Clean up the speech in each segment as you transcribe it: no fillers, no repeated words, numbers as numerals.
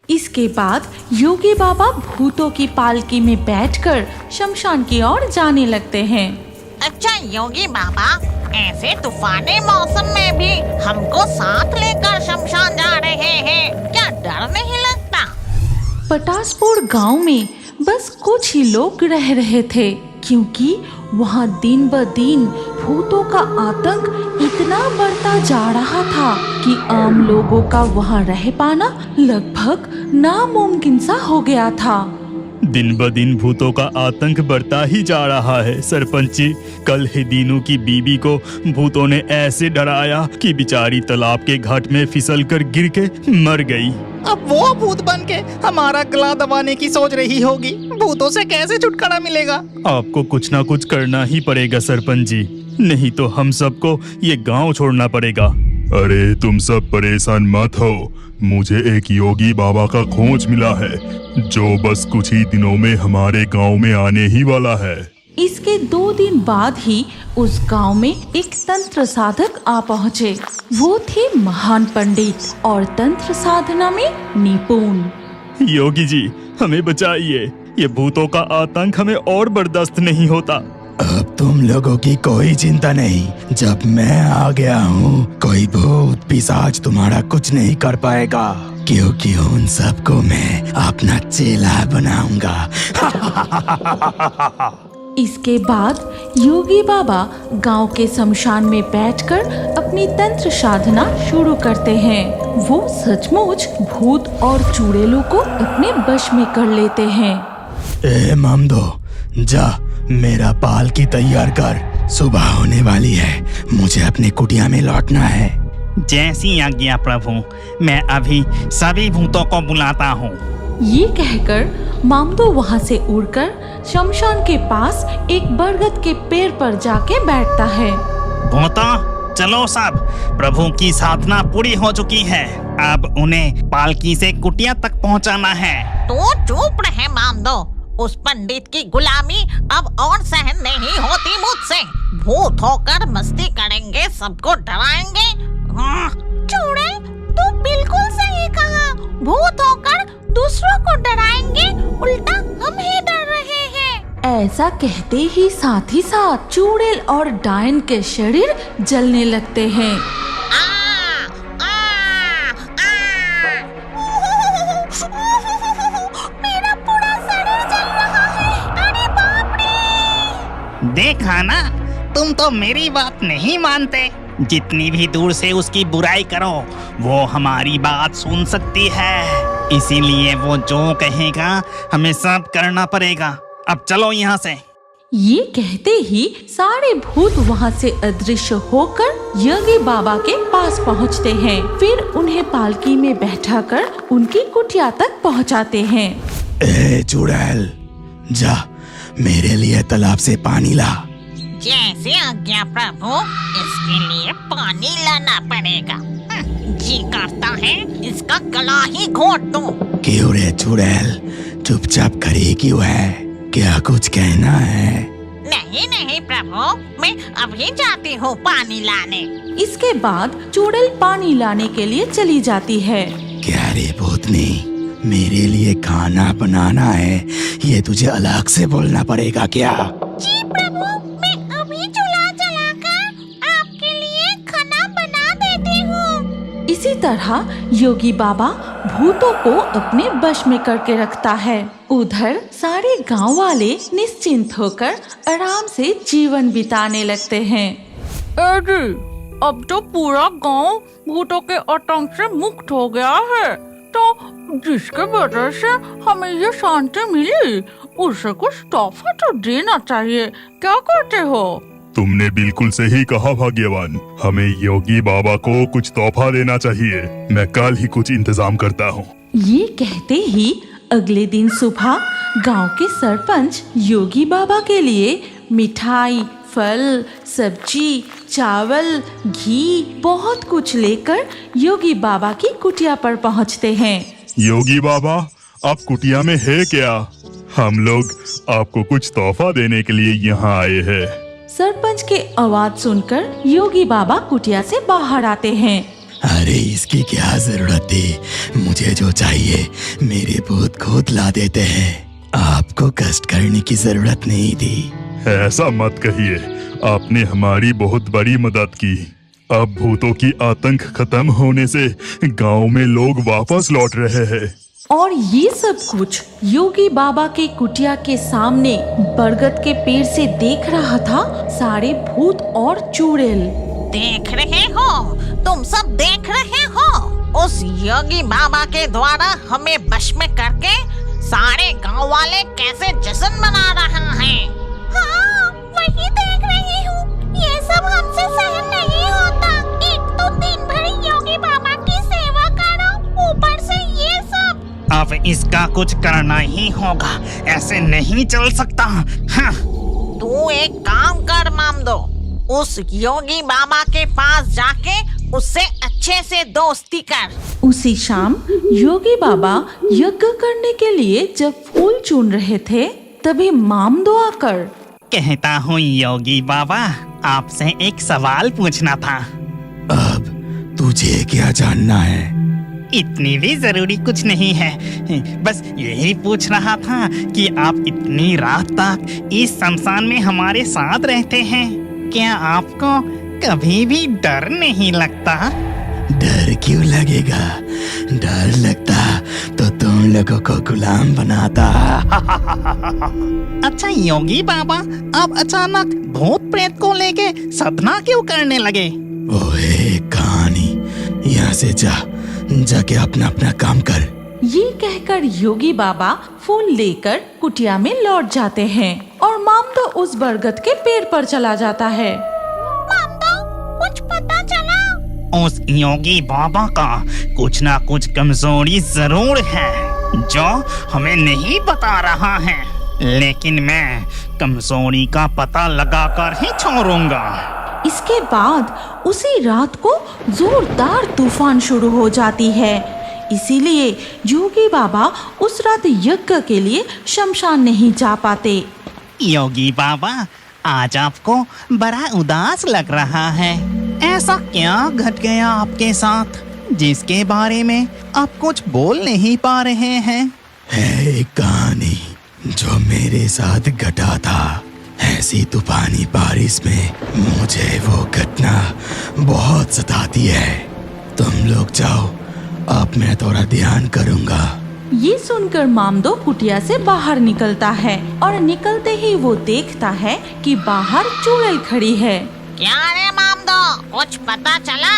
इसके बाद योगी बाबा भूतों की पालकी में बैठकर शमशान की ओर जाने लगते हैं। अच्छा योगी बाबा, ऐसे तूफानी मौसम में भी हमको साथ लेकर शमशान जा रहे हैं, क्या डर नहीं लगता? पटासपुर गांव में बस कुछ ही लोग रह रहे थे, क्योंकि वहां दिन ब दिन भूतों का आतंक इतना बढ़ता जा रहा था कि आम लोगों का वहां रह पाना लगभग नामुमकिन सा हो गया था। दिन ब दिन भूतों का आतंक बढ़ता ही जा रहा है सरपंच जी। कल ही दीनू की बीबी को भूतों ने ऐसे डराया कि बेचारी तालाब के घाट में फिसलकर गिर के मर गई। अब वो भूत बन के हमारा गला दबाने की सोच रही होगी। भूतों से कैसे छुटकारा मिलेगा? आपको कुछ ना कुछ करना ही पड़ेगा सरपंच जी, नहीं तो हम सबको ये गांव छोड़ना पड़ेगा। अरे तुम सब परेशान मत हो, मुझे एक योगी बाबा का खोज मिला है जो बस कुछ ही दिनों में हमारे गांव में आने ही वाला है। इसके 2 दिन बाद ही उस गांव में एक तंत्र साधक आ पहुँचे। वो थे महान पंडित और तंत्र साधना में निपुण। योगी जी हमें बचाइए, ये भूतों का आतंक हमें और बर्दाश्त नहीं होता। अब तुम लोगों की कोई चिंता नहीं, जब मैं आ गया हूँ कोई भूत पिशाच तुम्हारा कुछ नहीं कर पाएगा, क्योंकि उन सबको मैं अपना चेला बनाऊंगा। इसके बाद योगी बाबा गांव के शमशान में बैठकर अपनी तंत्र साधना शुरू करते हैं। वो सचमुच भूत और चुड़ैलों को अपने वश में कर लेते हैं। ए मामदो, जा मेरा पालकी तैयार कर, सुबह होने वाली है, मुझे अपने कुटिया में लौटना है। जैसी आज्ञा प्रभु, मैं अभी सभी भूतों को बुलाता हूँ। ये कहकर मामदो वहाँ से उड़कर शमशान के पास एक बरगद के पेड़ पर जाके बैठता है। भूतों चलो सब, प्रभु की साधना पूरी हो चुकी है, अब उन्हें पालकी से कुटिया तक पहुँचाना है। तो चुप रहे मामदो, उस पंडित की गुलामी अब और सहन नहीं होती मुझसे। भूत होकर मस्ती करेंगे, सबको डराएंगे। चुड़ैल, तू बिल्कुल सही कहा, भूत होकर दूसरों को डराएंगे, उल्टा हम ही डर रहे हैं। ऐसा कहते ही साथ चुड़ैल और डायन के शरीर जलने लगते हैं। मेरा पूरा शरीर जल रहा है, अरे बाप रे! देखा ना, तुम तो मेरी बात नहीं मानते। जितनी भी दूर से उसकी बुराई करो, वो हमारी बात सुन सकती है, इसीलिए वो जो कहेगा हमें सब करना पड़ेगा। अब चलो यहाँ से। ये कहते ही सारे भूत वहाँ से अदृश्य होकर योगी बाबा के पास पहुँचते हैं। फिर उन्हें पालकी में बैठाकर उनकी कुटिया तक पहुँचाते हैं। ए चुड़ैल, जा मेरे लिए तालाब से पानी ला। जैसे आज्ञा प्रभु, इसके लिए पानी लाना पड़ेगा। जी करता है इसका गला ही घोट दूं। क्यों रे चुड़ैल, चुपचाप खड़ी क्यों है? क्या कुछ कहना है? नहीं प्रभु, मैं अभी जाती हूँ पानी लाने। इसके बाद चुड़ैल पानी लाने के लिए चली जाती है। क्या रे भूतनी, मेरे लिए खाना बनाना है, ये तुझे अलग से बोलना पड़ेगा क्या? जी प्रभु, मैं अभी चूल्हा जलाकर आपके लिए खाना बना देती हूँ। इसी तरह योगी बाबा भूतों को अपने वश में करके रखता है। उधर सारे गांव वाले निश्चिंत होकर आराम से जीवन बिताने लगते हैं। अरे अब तो पूरा गांव भूतों के आतंक से मुक्त हो गया है, तो जिसके वजह से हमें ये शांति मिली, उसे कुछ तोहफा तो देना चाहिए। क्या कहते हो? तुमने बिल्कुल सही कहा भाग्यवान, हमें योगी बाबा को कुछ तोहफा देना चाहिए। मैं कल ही कुछ इंतजाम करता हूँ। ये कहते ही अगले दिन सुबह गांव के सरपंच योगी बाबा के लिए मिठाई, फल, सब्जी, चावल, घी बहुत कुछ लेकर योगी बाबा की कुटिया पर पहुंचते हैं। योगी बाबा, आप कुटिया में है क्या? हम लोग आपको कुछ तोहफा देने के लिए यहाँ आए हैं। सरपंच के आवाज सुनकर योगी बाबा कुटिया से बाहर आते हैं। अरे इसकी क्या जरूरत थी? मुझे जो चाहिए मेरे भूत खुद ला देते हैं। आपको कष्ट करने की जरूरत नहीं थी। ऐसा मत कहिए, आपने हमारी बहुत बड़ी मदद की। अब भूतों की आतंक खत्म होने से गांव में लोग वापस लौट रहे हैं। और ये सब कुछ योगी बाबा के कुटिया के सामने बरगद के पेड़ से देख रहा था सारे भूत और चुड़ैल। देख रहे हो, तुम सब देख रहे हो, उस योगी बाबा के द्वारा हमें वश में करके सारे गांव वाले कैसे जश्न मना रहा है। हाँ, वही देख रही हूँ। ये सब हमसे सहन नहीं होता। एक तो दिन भर योगी बाबा की सेवा करो, ऊपर से ये सब। अब इसका कुछ करना ही होगा, ऐसे नहीं चल सकता। हाँ। तू एक काम कर मामदो, उस योगी बाबा के पास जाके उससे अच्छे से दोस्ती कर। उसी शाम योगी बाबा यज्ञ करने के लिए जब फूल चुन रहे थे तभी मामदो आकर कहता हूँ योगी बाबा, आपसे एक सवाल पूछना था। अब तुझे क्या जानना है? इतनी भी जरूरी कुछ नहीं है, बस यही पूछ रहा था कि आप इतनी रात तक इस शमशान में हमारे साथ रहते हैं, क्या आपको कभी भी डर नहीं लगता? डर क्यों लगेगा? डर लगता तो तुम लोगों को गुलाम बनाता। अच्छा योगी बाबा, आप अचानक भूत प्रेत को लेके साधना क्यों करने लगे? ओए कहानी, यहाँ से जाके अपना अपना काम कर। ये कहकर योगी बाबा फूल लेकर कुटिया में लौट जाते हैं और मामदो उस बरगद के पेड़ पर चला जाता है। मामदो, कुछ पता चला? उस योगी बाबा का कुछ ना कुछ कमजोरी जरूर है जो हमें नहीं बता रहा है, लेकिन मैं कमजोरी का पता लगाकर ही छोड़ूंगा। इसके बाद उसी रात को जोरदार तूफान शुरू हो जाती है। इसीलिए योगी बाबा उस रात यज्ञ के लिए शमशान नहीं जा पाते। योगी बाबा, आज आपको बड़ा उदास लग रहा है। ऐसा क्या घट गया आपके साथ जिसके बारे में आप कुछ बोल नहीं पा रहे हैं? है एक कहानी जो मेरे साथ घटा था। ऐसी तूफानी बारिश में मुझे वो घटना बहुत सताती है। तुम लोग जाओ, अब मैं थोड़ा ध्यान करूंगा। ये सुनकर मामदो कुटिया से बाहर निकलता है और निकलते ही वो देखता है कि बाहर चुड़ैल खड़ी है। क्या रे मामदो, कुछ पता चला?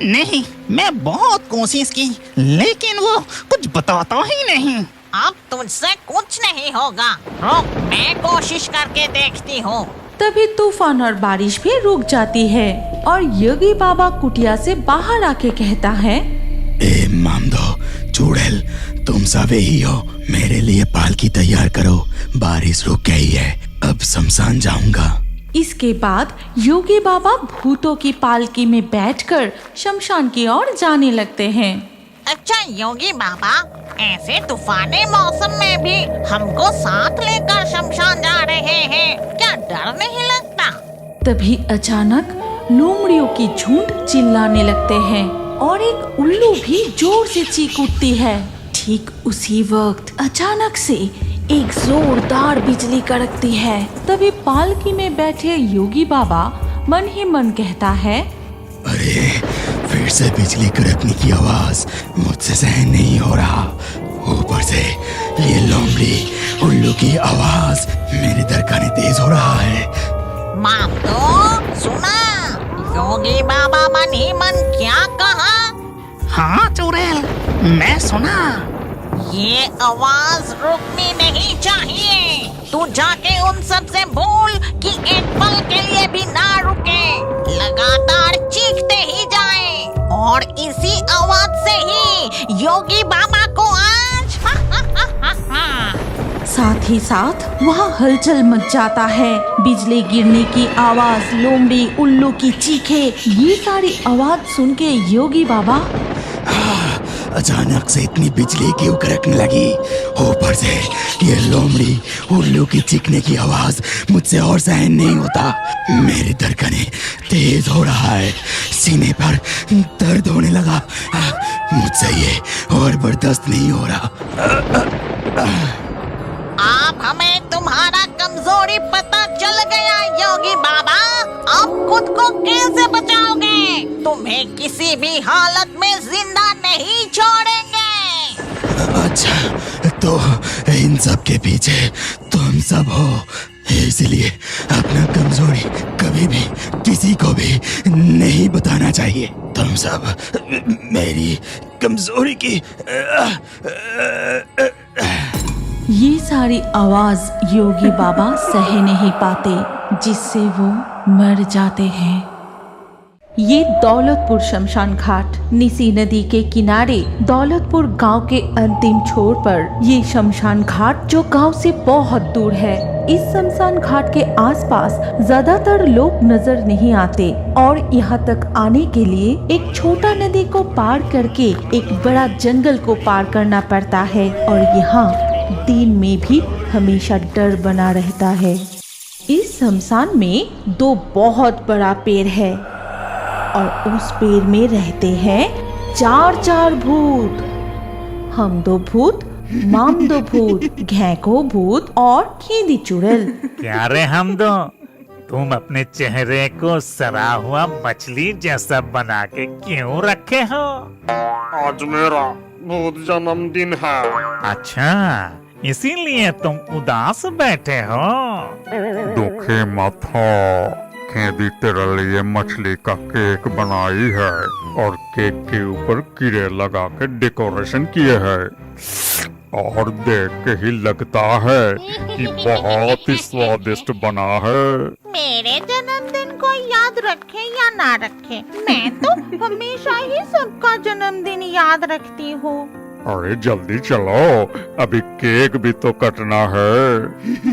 नहीं, मैं बहुत कोशिश की लेकिन वो कुछ बताता ही नहीं। अब तुझसे कुछ नहीं होगा, रुक, मैं कोशिश करके देखती हूँ। तभी तूफान और बारिश भी रुक जाती है और योगी बाबा कुटिया से बाहर आके कहता है, ए मामदो, चुड़ैल, तुम सब ही हो, मेरे लिए पालकी तैयार करो। बारिश रुक गई है, अब शमशान जाऊंगा। इसके बाद योगी बाबा भूतों की पालकी में बैठकर शमशान की ओर जाने लगते हैं। अच्छा योगी बाबा, ऐसे तूफानी मौसम में भी हमको साथ लेकर शमशान जा रहे हैं, क्या डर नहीं लगता? तभी अचानक लोमड़ियों की झुंड चिल्लाने लगते हैं और एक उल्लू भी जोर से चीख उठती है। ठीक उसी वक्त अचानक से एक जोरदार बिजली कड़कती है। तभी पालकी में बैठे योगी बाबा मन ही मन कहता है, अरे फिर से बिजली कड़कने की आवाज मुझसे सहन नहीं हो रहा। ऊपर से ये लोमड़ी उल्लू की आवाज मेरे दरकाने तेज हो रहा है। मामदो, सुना योगी बाबा मन ही मन क्या कहा? हाँ चुड़ैल, मैं सुना। ये आवाज रुकनी नहीं चाहिए। तू जाके उन सब से बोल कि एक पल के लिए भी ना रुके, लगातार चीखते ही जाए और इसी आवाज से ही योगी बाबा को आज साथ ही साथ वहाँ हलचल मच जाता है। बिजली गिरने की आवाज, लोमड़ी, उल्लू की चीखें, ये सारी आवाज सुन के योगी बाबा अचानक से इतनी बिजली क्यों कड़कने लगी? ऊपर से ये लोमड़ी उल्लू की चीखने की आवाज मुझसे और सहन नहीं होता। मेरी धड़कनें तेज हो रहा है, सीने पर दर्द होने लगा। मुझसे ये और बर्दाश्त नहीं हो रहा। अब हमें तुम्हारा कमजोरी पता चल गया योगी बाबा। अब खुद को कैसे बचाओगे? तुम्हें किसी भी हालत में जिंदा नहीं छोड़ेंगे। अच्छा, तो इन सब के पीछे तुम सब हो, इसलिए अपना कमजोरी कभी भी किसी को भी नहीं बताना चाहिए। तुम सब मेरी कमजोरी की ये सारी आवाज योगी बाबा सह नहीं पाते, जिससे वो मर जाते हैं। ये दौलतपुर शमशान घाट निसी नदी के किनारे दौलतपुर गांव के अंतिम छोर पर ये शमशान घाट जो गांव से बहुत दूर है। इस शमशान घाट के आसपास ज्यादातर लोग नजर नहीं आते और यहाँ तक आने के लिए एक छोटा नदी को पार करके एक बड़ा जंगल को पार करना पड़ता है और यहाँ दिन में भी हमेशा डर बना रहता है। इस शमशान में दो बहुत बड़ा पेड़ है और उस पेड़ में रहते हैं चार भूत। हम दो भूत, माम दो भूत, घेको भूत और खेदी चुड़ैल। क्या रे हम दो, तुम अपने चेहरे को सड़ा हुआ मछली जैसा बना के क्यों रखे हो? आज मेरा भूत जन्मदिन है। अच्छा, इसीलिए तुम उदास बैठे हो? दुखे मत हो, खेदी तेरे लिए मछली का केक बनाई है और केक के ऊपर कीड़े लगा के डेकोरेशन किए हैं और देख के ही लगता है कि बहुत ही स्वादिष्ट बना है। मेरे जन्मदिन को याद रखे या ना रखे, मैं तो हमेशा ही सबका जन्मदिन याद रखती हूँ। अरे जल्दी चलो, अभी केक भी तो कटना है।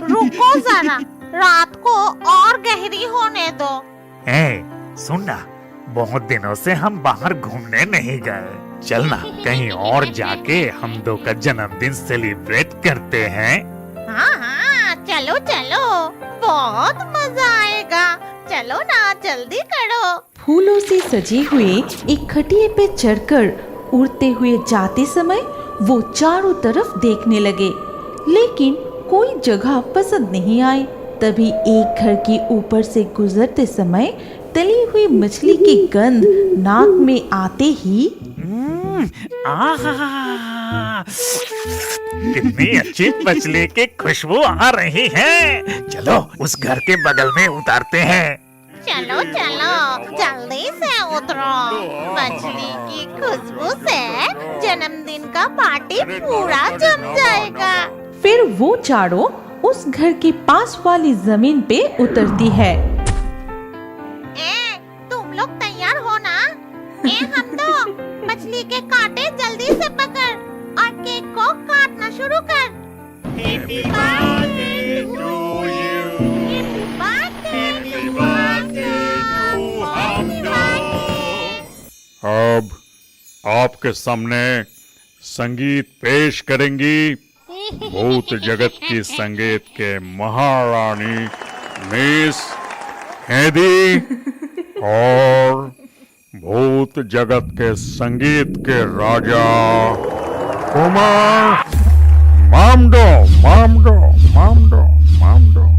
रुको जरा, रात को और गहरी होने दो। सुनना, बहुत दिनों से हम बाहर घूमने नहीं गए। चलना कहीं और जाके हम दो का जन्मदिन सेलिब्रेट करते हैं। हाँ, चलो चलो, बहुत मजा आएगा। चलो ना, जल्दी करो। फूलों से सजे हुए एक खटिए पे चढ़कर उड़ते हुए जाते समय वो चारों तरफ देखने लगे, लेकिन कोई जगह पसंद नहीं आई। तभी एक घर के ऊपर से गुजरते समय तली हुई मछली की गंध नाक में आते ही कितनी अच्छी मछली की खुशबू आ रही है। चलो उस घर के बगल में उतारते हैं। चलो चलो, जल्दी से उतरो। मछली की खुशबू से जन्मदिन का पार्टी पूरा जम जाएगा। फिर वो चारों उस घर के पास वाली जमीन पे उतरती है। तुम लोग तैयार हो ना? हम दो, मछली के कांटे जल्दी से पकड़ और केक को काटना शुरू कर। Happy birthday to you. Happy birthday to अब आपके सामने संगीत पेश करेंगी भूत जगत की संगीत के महारानी मिस खेदी और भूत जगत के संगीत के राजा कुमार मामडो मामडो मामडो मामडो।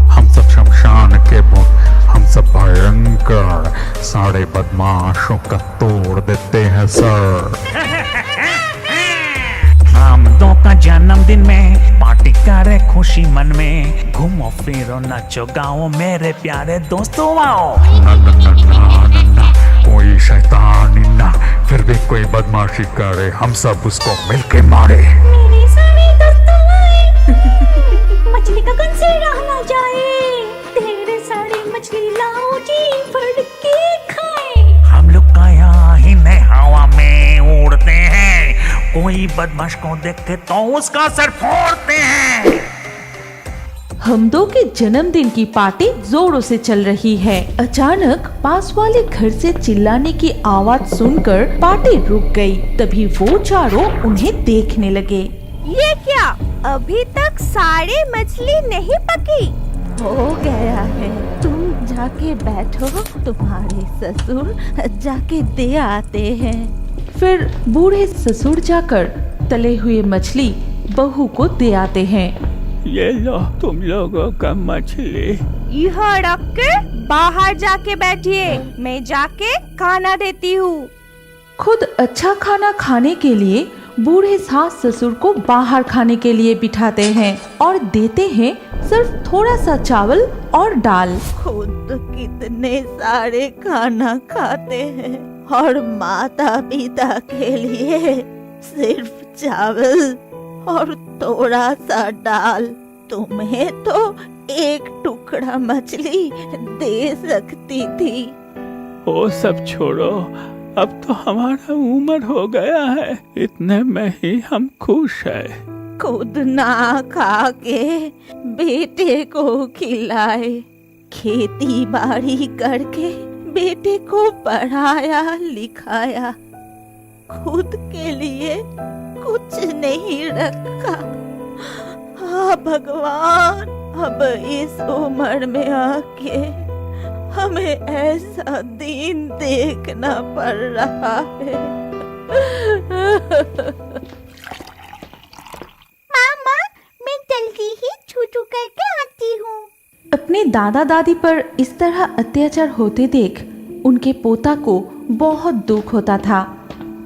हम सब शमशान के भूत, हम सब भयंकर सारे बदमाशों का तोड़ देते हैं सर। हम दो का जन्मदिन में पार्टी करे खुशी मन में, घूमो फिरो नाचो गाओ मेरे प्यारे दोस्तों आओ। ना ना ना ना ना ना, कोई शैतानी ना, फिर भी कोई बदमाशी करे हम सब उसको मिलके मारे। मेरे सारे दोस्तों आए, मछली का कौन से रह ना जाए, ढेर सारी मछली लाओ जी भर के खाए। हम लोग का यहाँ ही नहीं हवा में उड़ते हैं, कोई बदमाश को देखे तो उसका सर फोड़ते हैं। हमदो के जन्मदिन की पार्टी जोरों से चल रही है। अचानक पास वाले घर से चिल्लाने की आवाज सुनकर पार्टी रुक गई। तभी वो चारों उन्हें देखने लगे। ये क्या, अभी तक सारे मछली नहीं पकी? हो गया है, तुम जाके बैठो, तुम्हारे ससुर जाके दे आते हैं। फिर बूढ़े ससुर जाकर तले हुए मछली बहू को दे आते हैं। ये लो तुम लोगों का मछली। यह रख के बाहर जाके बैठिए, मैं जाके खाना देती हूँ। खुद अच्छा खाना खाने के लिए बूढ़े सास ससुर को बाहर खाने के लिए बिठाते हैं और देते हैं सिर्फ थोड़ा सा चावल और दाल। खुद कितने सारे खाना खाते हैं और माता पिता के लिए सिर्फ चावल और थोड़ा सा दाल। तुम्हें तो एक टुकड़ा मछली दे सकती थी। वो सब छोड़ो, अब तो हमारा उम्र हो गया है, इतने में ही हम खुश हैं। खुद ना खा के बेटे को खिलाए, खेती बाड़ी करके बेटे को पढ़ाया लिखाया, खुद के लिए कुछ नहीं रखा। हाँ भगवान, अब इस उम्र में आके हमें ऐसा दिन देखना पड़ रहा है। मामा, मैं जल्दी ही छू करके आती हूँ। अपने दादा दादी पर इस तरह अत्याचार होते देख उनके पोता को बहुत दुख होता था।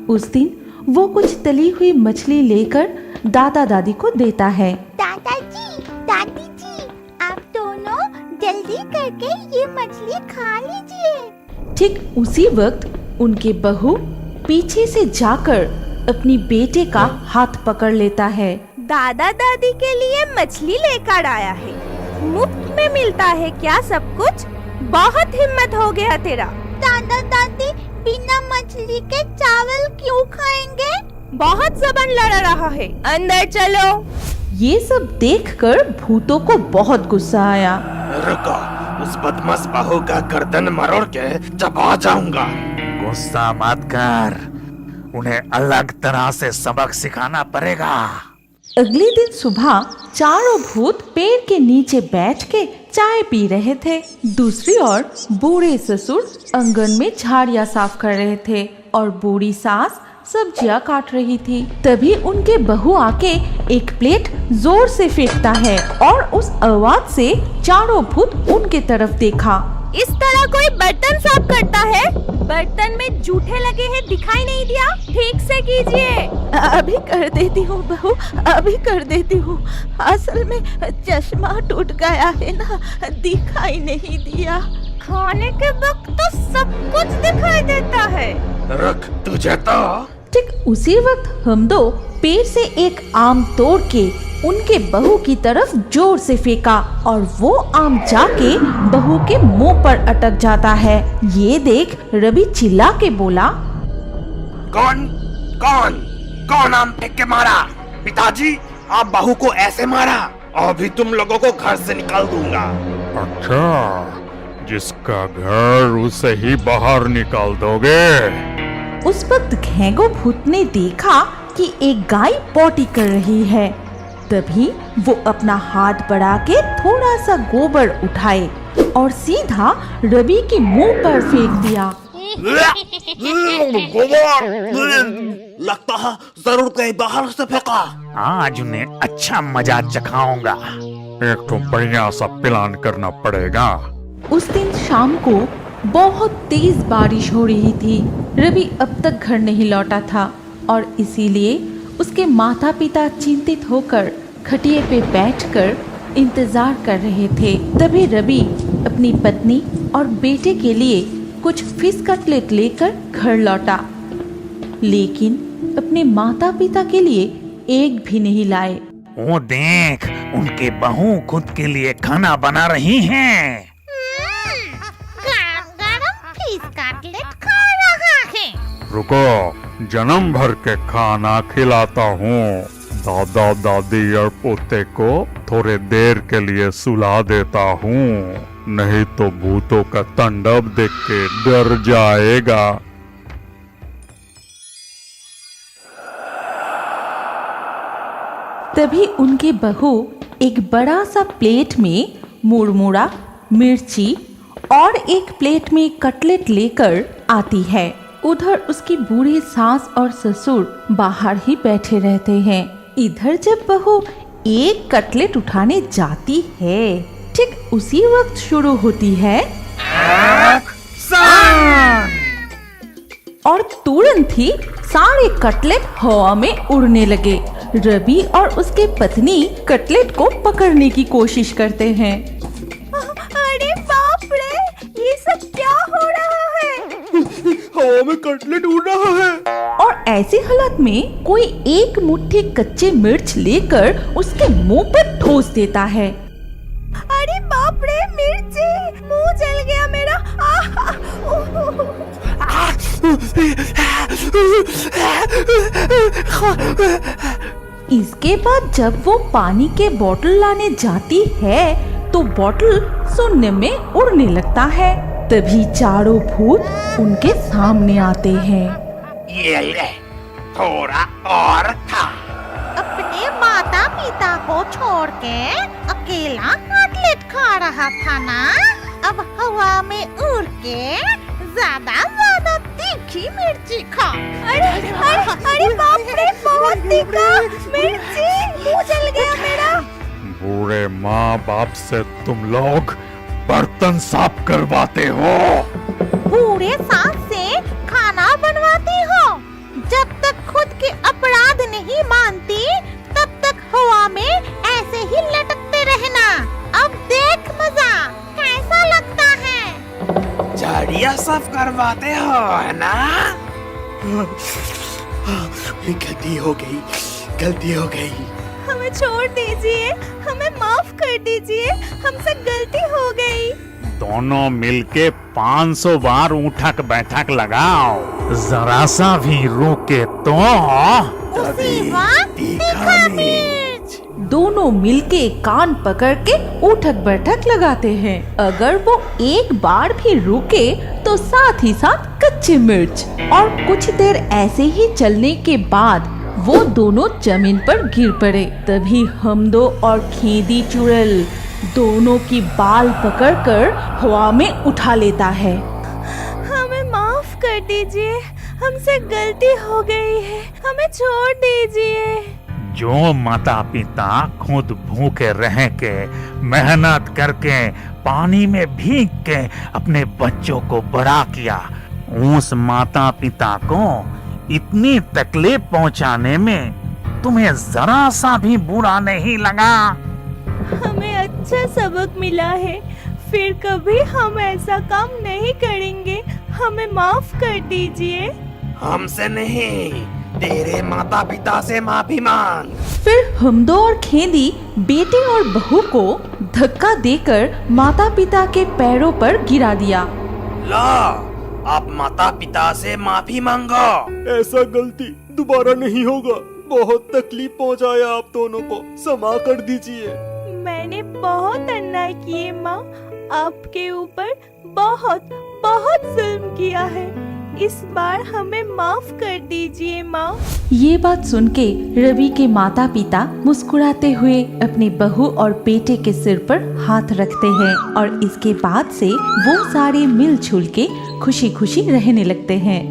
उस दिन वो कुछ तली हुई मछली लेकर दादा दादी को देता है। दादाजी, दादी जी, आप दोनों जल्दी करके ये मछली खा लीजिए। ठीक उसी वक्त उनके बहू पीछे से जाकर अपनी बेटे का हाथ पकड़ लेता है। दादा दादी के लिए मछली लेकर आया है, मुफ्त में मिलता है क्या सब कुछ? बहुत हिम्मत हो गया तेरा। दादा दादी बिना मछली के चावल क्यों खाएंगे? बहुत जबन लड़ा रहा है, अंदर चलो। ये सब देखकर भूतों को बहुत गुस्सा आया। रुको, उस बदमाश बहू का गर्दन मरोड़ के चबा जाऊंगा। गुस्सा मत कर, उन्हें अलग तरह से सबक सिखाना पड़ेगा। अगले दिन सुबह चारों भूत पेड़ के नीचे बैठ के चाय पी रहे थे। दूसरी ओर बूढ़े ससुर आंगन में झाड़ियाँ साफ कर रहे थे और बूढ़ी सास सब्जियां काट रही थी। तभी उनके बहू आके एक प्लेट जोर से फेंकता है और उस आवाज से चारों भूत उनके तरफ देखा। इस तरह कोई बर्तन साफ करता है? बर्तन में जूठे लगे हैं, दिखाई नहीं दिया? ठीक से कीजिए। अभी कर देती हूँ बहू, अभी कर देती हूँ। असल में चश्मा टूट गया है ना, दिखाई नहीं दिया। खाने के वक्त तो सब कुछ दिखाई देता है। रख तुझे तो। ठीक उसी वक्त हमदो पेड़ से एक आम तोड़ के उनके बहू की तरफ जोर से फेंका और वो आम जाके बहू के मुंह पर अटक जाता है। ये देख रवि चिल्ला के बोला, कौन कौन कौन आम फेंक के मारा? पिताजी, आप बहू को ऐसे मारा? अभी तुम लोगों को घर से निकाल दूंगा। अच्छा, जिसका घर उसे ही बाहर निकाल दोगे? उस वक्त घेंगो भूत ने देखा कि एक गाय पॉटी कर रही है। तभी वो अपना हाथ बढ़ा के थोड़ा सा गोबर उठाए और सीधा रवि के मुंह पर फेंक दिया। गोबर! लगता है जरूर कहीं बाहर से फेंका। आज उन्हें अच्छा मजा चखाऊंगा। एक तो बढ़िया सा प्लान करना पड़ेगा। उस दिन शाम को बहुत तेज बारिश हो रही थी। रवि अब तक घर नहीं लौटा था और इसीलिए उसके माता पिता चिंतित होकर खटिए पे बैठकर इंतजार कर रहे थे। तभी रवि अपनी पत्नी और बेटे के लिए कुछ फिश कटलेट लेकर घर लौटा, लेकिन अपने माता पिता के लिए एक भी नहीं लाए। वो देख, उनके बहू खुद के लिए खाना बना रही हैं। गरम फिश कटलेट खा रहा है। रुको, जन्म भर के खाना खिलाता हूँ। दादा दादी और पोते को थोड़े देर के लिए सुला देता हूँ, नहीं तो भूतों का तांडव देख के डर जाएगा। तभी उनकी बहू एक बड़ा सा प्लेट में मुड़मुड़ा, मिर्ची और एक प्लेट में कटलेट लेकर आती है। उधर उसकी बूढ़ी सास और ससुर बाहर ही बैठे रहते हैं। इधर जब बहू एक कटलेट उठाने जाती है, ठीक उसी वक्त शुरू होती है और तुरंत ही सारे कटलेट हवा में उड़ने लगे। रवि और उसके पत्नी कटलेट को पकड़ने की कोशिश करते हैं। अरे बाप रे, ये सब क्या हो रहा है? हवा में कटलेट उड़ रहा है। और ऐसी हालत में कोई एक मुट्ठी कच्चे मिर्च लेकर उसके मुंह पर ठोस देता है। अरे बाप रे, मिर्ची, मुंह जल गया मेरा। इसके बाद जब वो पानी के बोतल लाने जाती है तो बोतल शून्य में उड़ने लगता है। तभी चारों भूत उनके सामने आते हैं। ये ले, थोड़ा और खा। अपने माता पिता को छोड़ के अकेला कटलेट खा रहा था ना, अब हवा में उड़ के ज्यादा तीखी मिर्ची खा। अरे बाप रे, बहुत तीखा मिर्ची, मुंह जल गया मेरा। बूढ़े माँ बाप से तुम लोग बर्तन साफ करवाते हो। बूढ़े सास से खाना बनवाती हो। जब तक खुद के अपराध नहीं मानती तब तक हवा में ऐसे ही लटकते रहना। अब देख मजा कैसा लगता है। झाड़ियाँ साफ करवाते हो, है ना? गलती हो गई। हमें छोड़ दीजिए, हमें माफ कर दीजिए, हमसे गलती हो गई। दोनों मिलके 500 बार उठक बैठक लगाओ, जरा सा भी रुके तो उसी वक्त तीखा मिर्च। दोनों मिलके कान पकड़ के उठक बैठक लगाते हैं। अगर वो एक बार भी रुके तो साथ ही साथ कच्चे मिर्च। और कुछ देर ऐसे ही चलने के बाद वो दोनों जमीन पर गिर पड़े। तभी हमदो और खेदी चुड़ैल दोनों की बाल पकड़कर हवा में उठा लेता है। हमें माफ कर दीजिए, हमसे गलती हो गई है, हमें छोड़ दीजिए। जो माता पिता खुद भूखे रह के मेहनत करके पानी में भीग के अपने बच्चों को बड़ा किया, उस माता पिता को इतनी तकलीफ पहुंचाने में तुम्हें जरा सा भी बुरा नहीं लगा? हमें अच्छा सबक मिला है, फिर कभी हम ऐसा काम नहीं करेंगे, हमें माफ कर दीजिए। हमसे नहीं, तेरे माता पिता से माफी मांग। फिर हमदो और खेदी बेटे और बहू को धक्का देकर माता पिता के पैरों पर गिरा दिया। ला, आप माता पिता से माफी मांगो। ऐसा गलती दोबारा नहीं होगा। बहुत तकलीफ पहुंचाया आप दोनों को, क्षमा कर दीजिए। मैंने बहुत अन्याय किए माँ, आपके ऊपर बहुत बहुत जुल्म किया है, इस बार हमें माफ कर दीजिए माँ। ये बात सुन के रवि के माता पिता मुस्कुराते हुए अपने बहू और बेटे के सिर पर हाथ रखते हैं और इसके बाद से वो सारे मिलजुल के खुशी खुशी रहने लगते हैं।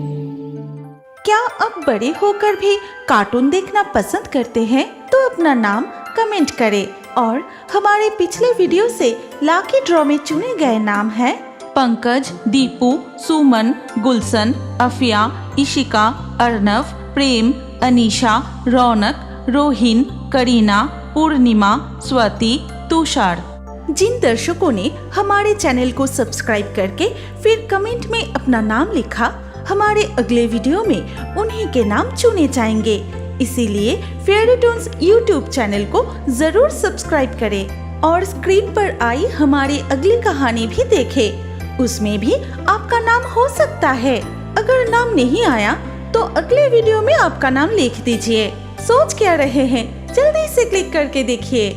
क्या आप बड़े होकर भी कार्टून देखना पसंद करते हैं? तो अपना नाम कमेंट करें और हमारे पिछले वीडियो से लाकी ड्रॉ में चुने गए नाम हैं पंकज, दीपू, सुमन, गुलशन, अफिया, इशिका, अर्नव, प्रेम, अनीशा, रौनक, रोहिन, करीना, पूर्णिमा, स्वाति, तुषार। जिन दर्शकों ने हमारे चैनल को सब्सक्राइब करके फिर कमेंट में अपना नाम लिखा, हमारे अगले वीडियो में उन्हीं के नाम चुने जाएंगे। इसीलिए फेयरी टून्स यूट्यूब चैनल को जरूर सब्सक्राइब करें और स्क्रीन पर आई हमारी अगली कहानी भी देखें। उसमें भी आपका नाम हो सकता है। अगर नाम नहीं आया तो अगले वीडियो में आपका नाम लिख दीजिए। सोच क्या रहे हैं? जल्दी से क्लिक करके देखिए।